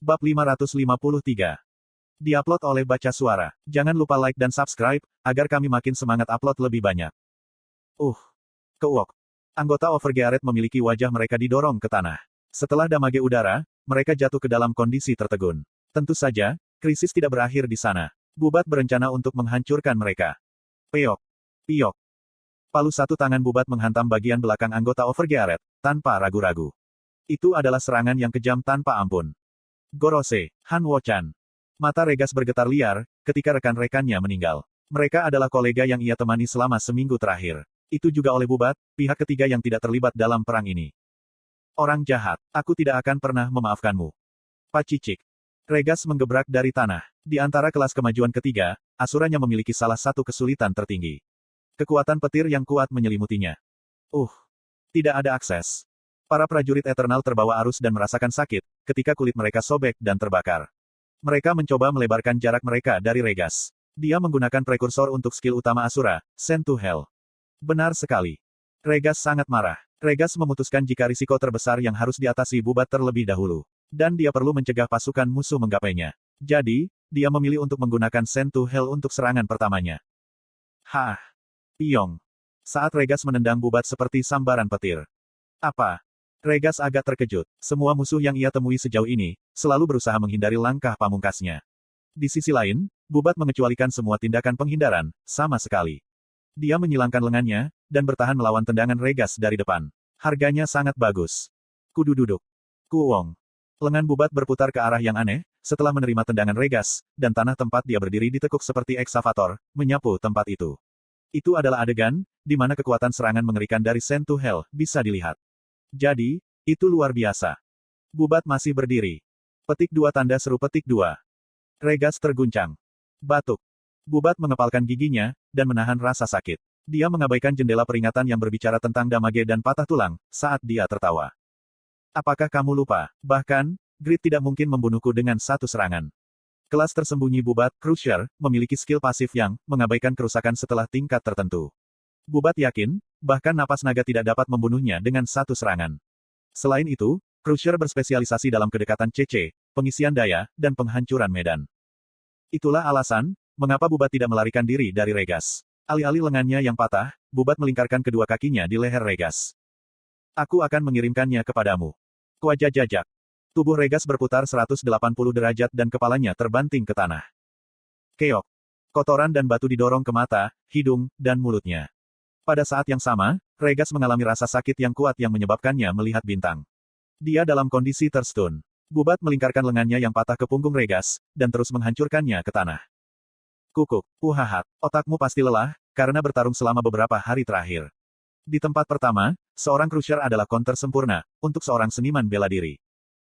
Bab 553. Diupload oleh Baca Suara. Jangan lupa like dan subscribe, agar kami makin semangat upload lebih banyak. Keuok. Anggota Overgearet memiliki wajah mereka didorong ke tanah. Setelah damage udara, mereka jatuh ke dalam kondisi tertegun. Tentu saja, krisis tidak berakhir di sana. Bubat berencana untuk menghancurkan mereka. Peok. Piok. Palu satu tangan Bubat menghantam bagian belakang anggota Overgearet, tanpa ragu-ragu. Itu adalah serangan yang kejam tanpa ampun. Gorose, Han Wo-chan. Mata Regas bergetar liar, ketika rekan-rekannya meninggal. Mereka adalah kolega yang ia temani selama seminggu terakhir. Itu juga oleh Bubat, pihak ketiga yang tidak terlibat dalam perang ini. Orang jahat, aku tidak akan pernah memaafkanmu. Pacicik. Regas menggebrak dari tanah. Di antara kelas kemajuan ketiga, Asuranya memiliki salah satu kesulitan tertinggi. Kekuatan petir yang kuat menyelimutinya. Tidak ada akses. Para prajurit Eternal terbawa arus dan merasakan sakit, ketika kulit mereka sobek dan terbakar. Mereka mencoba melebarkan jarak mereka dari Regas. Dia menggunakan prekursor untuk skill utama Asura, Send to Hell. Benar sekali. Regas sangat marah. Regas memutuskan jika risiko terbesar yang harus diatasi Bubat terlebih dahulu. Dan dia perlu mencegah pasukan musuh menggapainya. Jadi, dia memilih untuk menggunakan Send to Hell untuk serangan pertamanya. Piong. Saat Regas menendang Bubat seperti sambaran petir. Apa? Regas agak terkejut. Semua musuh yang ia temui sejauh ini, selalu berusaha menghindari langkah pamungkasnya. Di sisi lain, Bubat mengecualikan semua tindakan penghindaran, sama sekali. Dia menyilangkan lengannya, dan bertahan melawan tendangan Regas dari depan. Harganya sangat bagus. Kudu duduk. Kuwong. Lengan Bubat berputar ke arah yang aneh, setelah menerima tendangan Regas, dan tanah tempat dia berdiri ditekuk seperti eksavator, menyapu tempat itu. Itu adalah adegan, di mana kekuatan serangan mengerikan dari Send to Hell bisa dilihat. Jadi, itu luar biasa. Bubat masih berdiri. Petik 2 tanda seru petik 2. Regas terguncang. Batuk. Bubat mengepalkan giginya, dan menahan rasa sakit. Dia mengabaikan jendela peringatan yang berbicara tentang damage dan patah tulang, saat dia tertawa. Apakah kamu lupa? Bahkan, Grid tidak mungkin membunuhku dengan satu serangan. Kelas tersembunyi Bubat, Crusher, memiliki skill pasif yang mengabaikan kerusakan setelah tingkat tertentu. Bubat yakin, bahkan napas naga tidak dapat membunuhnya dengan satu serangan. Selain itu, Crusher berspesialisasi dalam kedekatan CC, pengisian daya, dan penghancuran medan. Itulah alasan, mengapa Bubat tidak melarikan diri dari Regas. Alih-alih lengannya yang patah, Bubat melingkarkan kedua kakinya di leher Regas. Aku akan mengirimkannya kepadamu. Wajah jajak. Tubuh Regas berputar 180 derajat dan kepalanya terbanting ke tanah. Keok. Kotoran dan batu didorong ke mata, hidung, dan mulutnya. Pada saat yang sama, Regas mengalami rasa sakit yang kuat yang menyebabkannya melihat bintang. Dia dalam kondisi terstun. Bubat melingkarkan lengannya yang patah ke punggung Regas, dan terus menghancurkannya ke tanah. Kukuk, uhahat, otakmu pasti lelah, karena bertarung selama beberapa hari terakhir. Di tempat pertama, seorang Crusher adalah counter sempurna, untuk seorang seniman bela diri.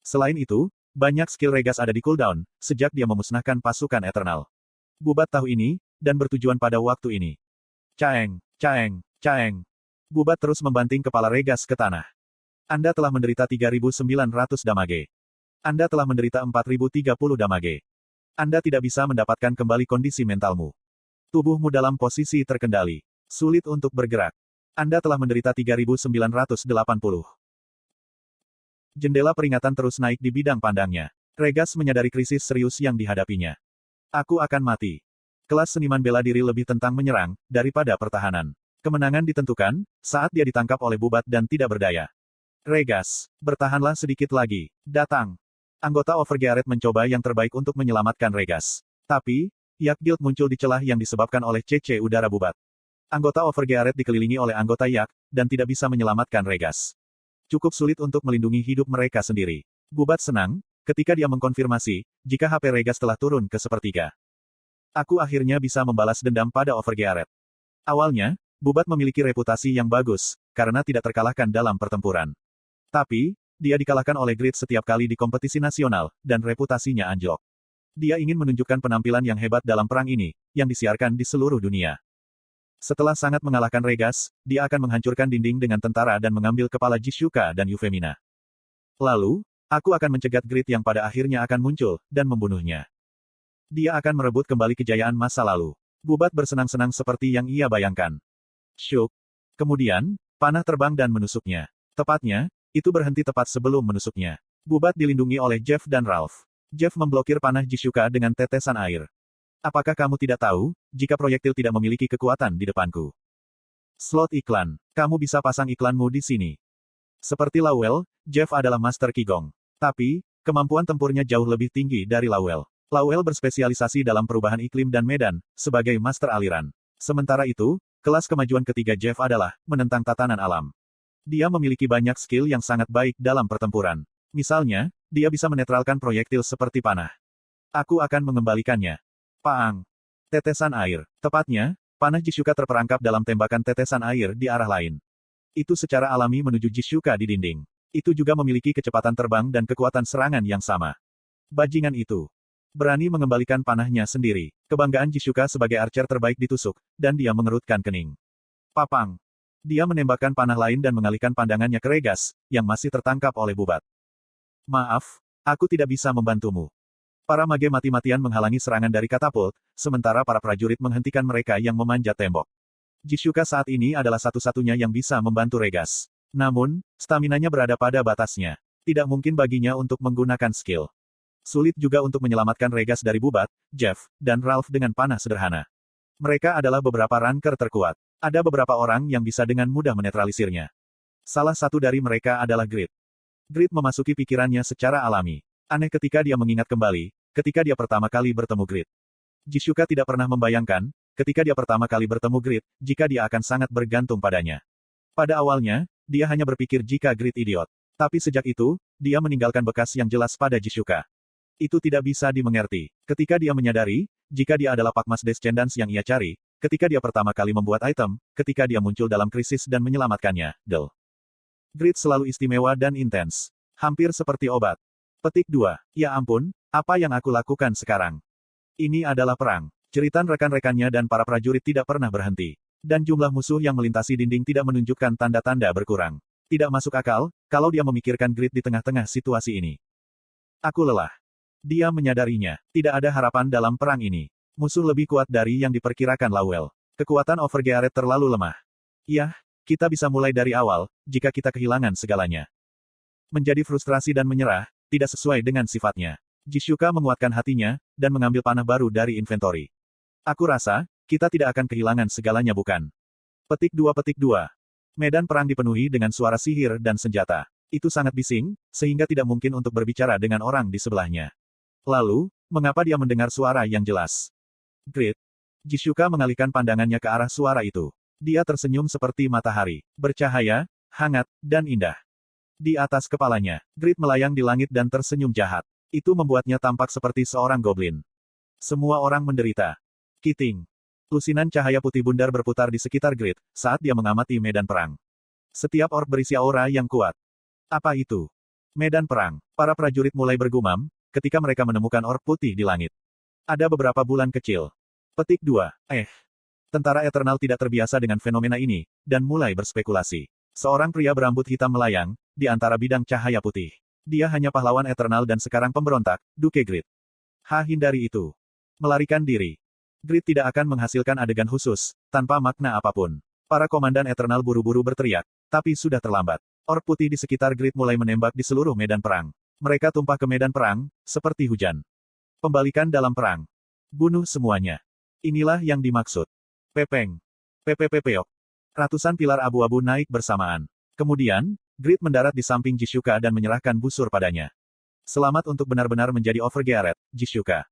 Selain itu, banyak skill Regas ada di cooldown, sejak dia memusnahkan pasukan Eternal. Bubat tahu ini, dan bertujuan pada waktu ini. Caeng, caeng, caeng. Bubat terus membanting kepala Regas ke tanah. Anda telah menderita 3.900 damage. Anda telah menderita 4.030 damage. Anda tidak bisa mendapatkan kembali kondisi mentalmu. Tubuhmu dalam posisi terkendali. Sulit untuk bergerak. Anda telah menderita 3.980. Jendela peringatan terus naik di bidang pandangnya. Regas menyadari krisis serius yang dihadapinya. Aku akan mati. Kelas seniman bela diri lebih tentang menyerang, daripada pertahanan. Kemenangan ditentukan, saat dia ditangkap oleh Bubat dan tidak berdaya. Regas, bertahanlah sedikit lagi. Datang. Anggota Overgearet mencoba yang terbaik untuk menyelamatkan Regas. Tapi, Yak Guild muncul di celah yang disebabkan oleh CC udara Bubat. Anggota Overgearet dikelilingi oleh anggota Yak, dan tidak bisa menyelamatkan Regas. Cukup sulit untuk melindungi hidup mereka sendiri. Bubat senang, ketika dia mengkonfirmasi, jika HP Regas telah turun ke sepertiga. Aku akhirnya bisa membalas dendam pada Overgearet. Awalnya, Bubat memiliki reputasi yang bagus, karena tidak terkalahkan dalam pertempuran. Tapi, dia dikalahkan oleh Grid setiap kali di kompetisi nasional, dan reputasinya anjlok. Dia ingin menunjukkan penampilan yang hebat dalam perang ini, yang disiarkan di seluruh dunia. Setelah sangat mengalahkan Regas, dia akan menghancurkan dinding dengan tentara dan mengambil kepala Jishuka dan Yufemina. Lalu, aku akan mencegat Grid yang pada akhirnya akan muncul, dan membunuhnya. Dia akan merebut kembali kejayaan masa lalu. Bubat bersenang-senang seperti yang ia bayangkan. Syuk. Kemudian, panah terbang dan menusuknya. Tepatnya, itu berhenti tepat sebelum menusuknya. Bubat dilindungi oleh Jeff dan Ralph. Jeff memblokir panah Jisuka dengan tetesan air. Apakah kamu tidak tahu, jika proyektil tidak memiliki kekuatan di depanku? Slot iklan. Kamu bisa pasang iklanmu di sini. Seperti Lowell, Jeff adalah Master Qigong. Tapi, kemampuan tempurnya jauh lebih tinggi dari Lowell. Lowell berspesialisasi dalam perubahan iklim dan medan, sebagai Master Aliran. Sementara itu, kelas kemajuan ketiga Jeff adalah, menentang tatanan alam. Dia memiliki banyak skill yang sangat baik dalam pertempuran. Misalnya, dia bisa menetralkan proyektil seperti panah. Aku akan mengembalikannya. Paang. Tetesan air. Tepatnya, panah Jisuka terperangkap dalam tembakan tetesan air di arah lain. Itu secara alami menuju Jisuka di dinding. Itu juga memiliki kecepatan terbang dan kekuatan serangan yang sama. Bajingan itu berani mengembalikan panahnya sendiri. Kebanggaan Jisuka sebagai archer terbaik ditusuk, dan dia mengerutkan kening. Papang. Dia menembakkan panah lain dan mengalihkan pandangannya ke Regas, yang masih tertangkap oleh Bubat. Maaf, aku tidak bisa membantumu. Para mage mati-matian menghalangi serangan dari katapult, sementara para prajurit menghentikan mereka yang memanjat tembok. Jisuka saat ini adalah satu-satunya yang bisa membantu Regas. Namun, staminanya berada pada batasnya. Tidak mungkin baginya untuk menggunakan skill. Sulit juga untuk menyelamatkan Regas dari Bubat, Jeff, dan Ralph dengan panah sederhana. Mereka adalah beberapa ranker terkuat. Ada beberapa orang yang bisa dengan mudah menetralisirnya. Salah satu dari mereka adalah Grit. Grit memasuki pikirannya secara alami. Aneh ketika dia mengingat kembali, ketika dia pertama kali bertemu Grit. Jisuka tidak pernah membayangkan, ketika dia pertama kali bertemu Grit, jika dia akan sangat bergantung padanya. Pada awalnya, dia hanya berpikir jika Grit idiot. Tapi sejak itu, dia meninggalkan bekas yang jelas pada Jisuka. Itu tidak bisa dimengerti. Ketika dia menyadari, jika dia adalah Pakmas Descendants yang ia cari, ketika dia pertama kali membuat item, ketika dia muncul dalam krisis dan menyelamatkannya, Grit selalu istimewa dan intens. Hampir seperti obat. Petik 2. Ya ampun, apa yang aku lakukan sekarang? Ini adalah perang. Jeritan rekan-rekannya dan para prajurit tidak pernah berhenti. Dan jumlah musuh yang melintasi dinding tidak menunjukkan tanda-tanda berkurang. Tidak masuk akal, kalau dia memikirkan Grit di tengah-tengah situasi ini. Aku lelah. Dia menyadarinya. Tidak ada harapan dalam perang ini. Musuh lebih kuat dari yang diperkirakan Lowell. Kekuatan Overgearet terlalu lemah. Yah, kita bisa mulai dari awal, jika kita kehilangan segalanya. Menjadi frustrasi dan menyerah, tidak sesuai dengan sifatnya. Jisuka menguatkan hatinya, dan mengambil panah baru dari inventory. Aku rasa, kita tidak akan kehilangan segalanya bukan? Petik 2. Medan perang dipenuhi dengan suara sihir dan senjata. Itu sangat bising, sehingga tidak mungkin untuk berbicara dengan orang di sebelahnya. Lalu, mengapa dia mendengar suara yang jelas? Grit. Jisuka mengalihkan pandangannya ke arah suara itu. Dia tersenyum seperti matahari, bercahaya, hangat, dan indah. Di atas kepalanya, Grit melayang di langit dan tersenyum jahat. Itu membuatnya tampak seperti seorang goblin. Semua orang menderita. Kiting. Lusinan cahaya putih bundar berputar di sekitar Grit, saat dia mengamati medan perang. Setiap orb berisi aura yang kuat. Apa itu? Medan perang. Para prajurit mulai bergumam, ketika mereka menemukan orb putih di langit. Ada beberapa bulan kecil. Petik 2. Tentara Eternal tidak terbiasa dengan fenomena ini, dan mulai berspekulasi. Seorang pria berambut hitam melayang, di antara bidang cahaya putih. Dia hanya pahlawan Eternal dan sekarang pemberontak, Duke Grit. Hindari itu. Melarikan diri. Grit tidak akan menghasilkan adegan khusus, tanpa makna apapun. Para komandan Eternal buru-buru berteriak, tapi sudah terlambat. Orb putih di sekitar Grit mulai menembak di seluruh medan perang. Mereka tumpah ke medan perang, seperti hujan. Pembalikan dalam perang. Bunuh semuanya. Inilah yang dimaksud. Pepeng. Pepepepeok. Ratusan pilar abu-abu naik bersamaan. Kemudian, Grit mendarat di samping Jisuka dan menyerahkan busur padanya. Selamat untuk benar-benar menjadi Overgearet, Jisuka.